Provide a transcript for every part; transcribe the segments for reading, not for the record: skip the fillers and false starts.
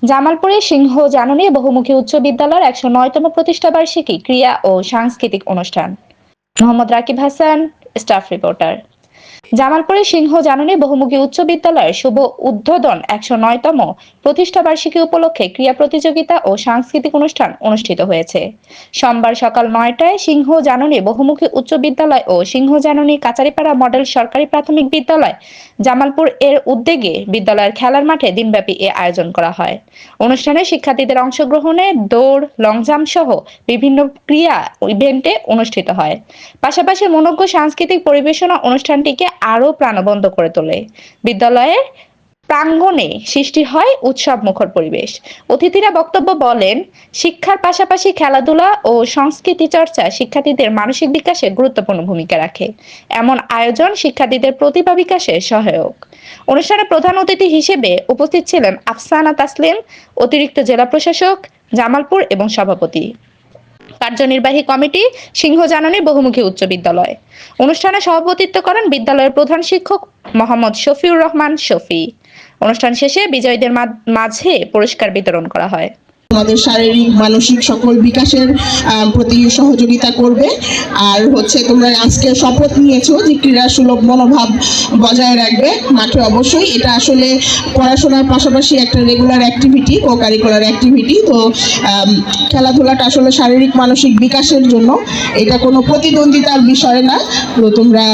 জামালপুরে সিংহ জাননী বহুমুখী উচ্চ বিদ্যালয়ের ১০৯তম প্রতিষ্ঠাবার্ষিকী ক্রীড়া ও সাংস্কৃতিক অনুষ্ঠান। Mohammad Rakib Hasan, staff reporter. জামালপুরে সিংহ জাননী বহুমুখী উচ্চ বিদ্যালয়ের শুভ উদ্বোধন ১০৯তম প্রতিষ্ঠাবার্ষিকী উপলক্ষে ক্রীড়া প্রতিযোগিতা ও সাংস্কৃতিক অনুষ্ঠান অনুষ্ঠিত হয়েছে। সোমবার সকাল ৯টায় সিংহ জাননী বহুমুখী উচ্চ বিদ্যালয় ও সিংহ জাননী কাচারিপাড়া মডেল সরকারি প্রাথমিক বিদ্যালয় জামালপুর এর উদ্যোগে বিদ্যালয়ের খেলার মাঠে দিনব্যাপী এ আয়োজন করা হয়। অনুষ্ঠানে শিক্ষার্থীদের অংশগ্রহণে দৌড়, লং জাম্প সহ বিভিন্ন ক্রীড়া ইভেন্টে অনুষ্ঠিত হয়। পাশাপাশি মনোজ্ঞ সাংস্কৃতিক পরিবেশনা অনুষ্ঠানটিকে আরো প্রাণবন্ত করে তোলে। বিদ্যালয়ের প্রাঙ্গণে সৃষ্টি হয় উৎসব মুখর পরিবেশ। অতিথিরা বক্তব্য বলেন, শিক্ষার পাশাপাশি খেলাধুলা ও সংস্কৃতি চর্চা শিক্ষার্থীদের মানসিক বিকাশে গুরুত্বপূর্ণ ভূমিকা রাখে। এমন আয়োজন শিক্ষার্থীদের প্রতিভা বিকাশে সহায়ক। অনুষ্ঠানে প্রধান অতিথি হিসেবে উপস্থিত ছিলেন আফসানা তাসলিম, অতিরিক্ত জেলা প্রশাসক জামালপুর এবং সভাপতি কার্যনির্বাহী কমিটি সিংহ জাননী বহুমুখী উচ্চ বিদ্যালয়। অনুষ্ঠানে সভাপতিত্ব করেন বিদ্যালয়ের প্রধান শিক্ষক মোহাম্মদ শফিউর রহমান শফি। অনুষ্ঠান শেষে বিজয়ীদের মাঝে পুরস্কার বিতরণ করা হয়। আমাদের শারীরিক মানসিক সকল বিকাশের প্রতি সহযোগিতা করবে। আর তোমরা আজকে শপথ নিয়েছো যে ক্রীড়া সুলভ মনোভাব বজায় রাখবে মাঠে। অবশ্যই এটা আসলে পড়াশোনার পাশাপাশি একটা regular activity, co curricular activity. তো খেলাধুলাটা আসলে শারীরিক মানসিক বিকাশের জন্য, এটা কোনো প্রতিদ্বন্দ্বিতার বিষয় না। তো তোমরা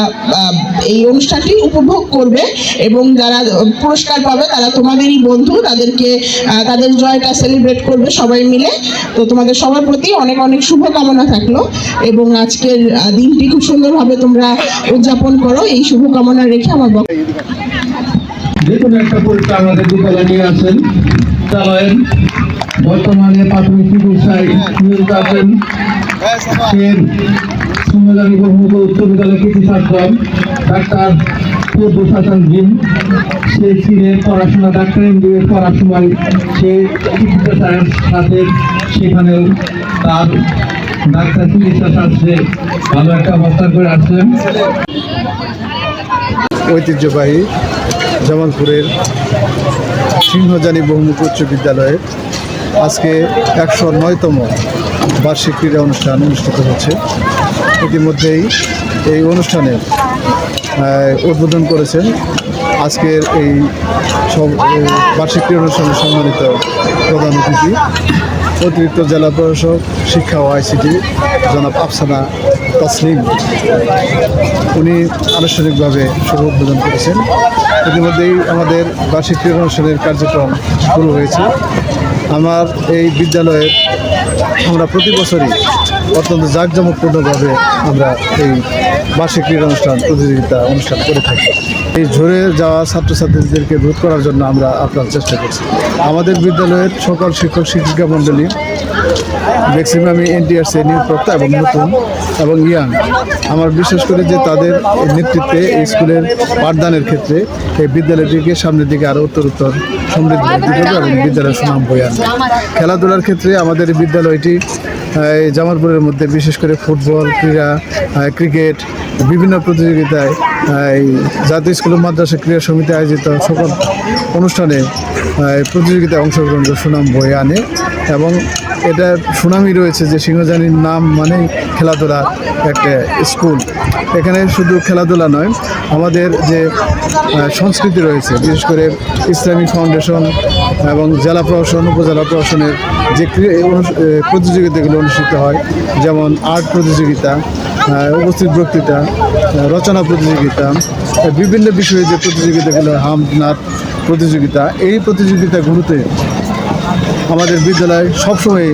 এই অনুষ্ঠানটি উপভোগ করবে এবং যারা পুরস্কার পাবে তারা তোমাদেরই বন্ধু, তাদেরকে তাদের জয়টা সেলিব্রেট করবে সবাই মিলে। তো তোমাদের সবার প্রতি অনেক অনেক শুভকামনা থাকলো এবং আজকের দিনটি খুব সুন্দরভাবে তোমরা উদযাপন করো, এই শুভকামনা রেখে আমার যে কোনো একটা পরীক্ষা আমাদের বিদ্যালয়ে নিয়ে আসেন। বিদ্যালয়ের বর্তমানে প্রাথমিক চিকিৎসায় নিয়োজিত আছেন সিংহজানী বহুমুখী উচ্চ বিদ্যালয়ের কৃতি ছাত্র ডাক্তার হাসান জিম। সে চীনের পড়াশোনা ডাক্তার এমবিএ পড়ার সময় সে চিকিৎসা সায়েন্স সাথে সেখানেও তার ডাক্তার চিকিৎসা শাস্ত্রে ভালো একটা অবস্থান করে আসছেন। ঐতিহ্যবাহী জামালপুরের সিংহজানী বহুমুখী উচ্চ বিদ্যালয়ের আজকে ১০৯তম বার্ষিক ক্রীড়া অনুষ্ঠান অনুষ্ঠিত হচ্ছে। ইতিমধ্যেই এই অনুষ্ঠানে উদ্বোধন করেছেন আজকের এই বার্ষিক ক্রীড়া অনুষ্ঠানে সম্মানিত প্রধান অতিথি অতিরিক্ত জেলা প্রশাসক শিক্ষা ও আইসিটি জনাব আফসানা তাসলিম। উনি আনুষ্ঠানিকভাবে শুভ উদ্বোধন করেছেন। ইতিমধ্যেই আমাদের বার্ষিক ক্রীড়া অনুষ্ঠানের কার্যক্রম শুরু হয়েছে। আমার এই বিদ্যালয়ের আমরা প্রতি বছরই অত্যন্ত জাঁকজমকপূর্ণভাবে আমরা এই বার্ষিক ক্রীড়া প্রতিযোগিতা অনুষ্ঠান করে থাকি। এই ঝরে যাওয়া ছাত্রছাত্রীদেরকে রোধ করার জন্য আমরা আপ্রাণ চেষ্টা করছি। আমাদের বিদ্যালয়ের সকল শিক্ষক শিক্ষিকা মণ্ডলী ম্যাক্সিমামই এনটিআরসি নিয়োগপ্রাপ্ত এবং নতুন এবং ইয়াং। আমার বিশেষ করে যে তাদের নেতৃত্বে এই স্কুলের পাঠদানের ক্ষেত্রে এই বিদ্যালয়টিকে সামনের দিকে আরও উত্তরোত্তর সমৃদ্ধ করবে এবং বিদ্যালয়ের সুনাম বয়ে আনবে। খেলাধুলার ক্ষেত্রে আমাদের বিদ্যালয়টি জামালপুরের মধ্যে বিশেষ করে ফুটবল, ক্রীড়া, ক্রিকেট বিভিন্ন প্রতিযোগিতায় জাতীয় স্কুল ও মাদ্রাসা ক্রীড়া সমিতি আয়োজিত সকল অনুষ্ঠানে প্রতিযোগিতায় অংশগ্রহণ করে সুনাম বয়ে আনে এবং এটা সুনামই রয়েছে যে সিংহজানীর নাম মানেই খেলাধুলা একটা স্কুল। এখানে শুধু খেলাধুলা নয়, আমাদের যে সংস্কৃতি রয়েছে বিশেষ করে ইসলামী ফাউন্ডেশন এবং জেলা প্রশাসন উপজেলা প্রশাসনের যে প্রতিযোগিতাগুলো অনুষ্ঠিত হয়, যেমন আর্ট প্রতিযোগিতা, উপস্থিত বক্তৃতা, রচনা প্রতিযোগিতা, বিভিন্ন বিষয়ে যে প্রতিযোগিতাগুলো হামনাথ প্রতিযোগিতা, এই প্রতিযোগিতাগুলোতে আমাদের বিদ্যালয় সবসময়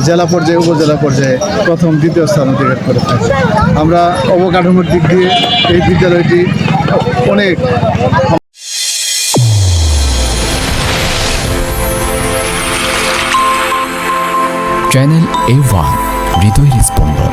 জেলা পর্যায়ে উপজেলা পর্যায়ে প্রথম দ্বিতীয় স্থান অধিকার করে থাকে। আমরা অবকাঠামোর দিক দিয়ে এই বিদ্যালয়টি অনেক চ্যানেল A1 হৃদয়ের স্পন্দন।